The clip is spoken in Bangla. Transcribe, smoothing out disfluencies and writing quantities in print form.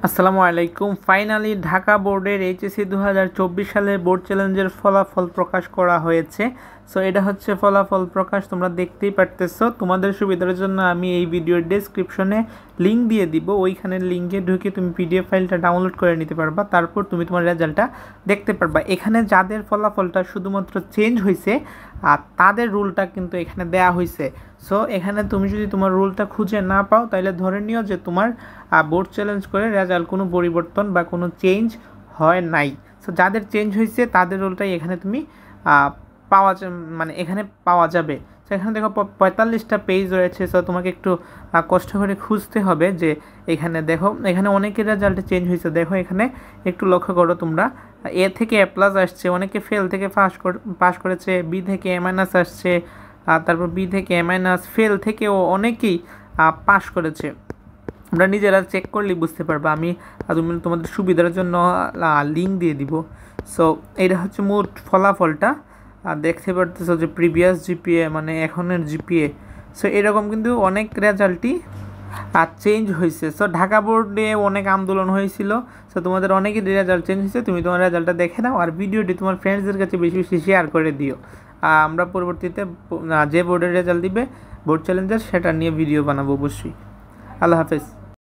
আসসালামু আলাইকুম। ফাইনালি ঢাকা বোর্ডের এইচএসসি 2024 সালের বোর্ড চ্যালেঞ্জের ফলাফল প্রকাশ করা হয়েছে। সো এটা হচ্ছে ফলাফল প্রকাশ, তোমরা দেখতেই পারতেছো। তোমাদের সুবিধার জন্য আমি এই ভিডিওর ডেসক্রিপশনে লিঙ্ক দিয়ে দিব, ওইখানের লিঙ্কে ঢুকে তুমি পিডিএফ ফাইলটা ডাউনলোড করে নিতে পারবা, তারপর তুমি তোমার রেজাল্টটা দেখতে পারবা। এখানে যাদের ফলাফলটা শুধুমাত্র চেঞ্জ হয়েছে আর তাদের রুলটা কিন্তু এখানে দেয়া হয়েছে। সো এখানে তুমি যদি তোমার রুলটা খুঁজে না পাও তাহলে ধরে নিও যে তোমার বোর্ড চ্যালেঞ্জ করে রেজাল্ট কোনো পরিবর্তন বা কোনো চেঞ্জ হয় নাই। সো যাদের চেঞ্জ হয়েছে তাদের রুলটাই এখানে তুমি মানে এখানে পাওয়া যাবে। সো এখানে দেখো 45টা পেজ রয়েছে। সো তোমাকে একটু কষ্ট করে খুঁজতে হবে যে এখানে দেখো, এখানে অনেকের রেজাল্টে চেঞ্জ হয়েছে। দেখো এখানে একটু লক্ষ্য করো তোমরা, এ থেকে এ প্লাস আসছে, অনেকে ফেল থেকে পাস করেছে, বি থেকে এ মাইনাস আসছে, তারপর বি থেকে এ মাইনাস, ফেল থেকেও অনেকেই পাস করেছে। আমরা নিজেরা চেক করলেই বুঝতে পারবো। আমি তোমাদের সুবিধার জন্য লিঙ্ক দিয়ে দিব। সো এটা হচ্ছে মোট ফলাফলটা, দেখতে পারতেছো যে প্রিভিয়াস জিপিএ মানে এখনের জিপিএ। সো এরকম কিন্তু অনেক রেজাল্টই চেঞ্জ হয়েছে। সো ঢাকা বোর্ডে অনেক আন্দোলন হয়েছিল। সো তোমাদের অনেকেই রেজাল্ট চেঞ্জ হয়েছে, তুমি তোমার রেজাল্টটা দেখে নাও আর ভিডিওটি তোমার ফ্রেন্ডসদের কাছে বেশি বেশি শেয়ার করে দিও। আমরা পরবর্তীতে যে বোর্ডের রেজাল্ট দিবে বোর্ড চ্যালেঞ্জার সেটা নিয়ে ভিডিও বানাবো অবশ্যই। আল্লাহ হাফেজ।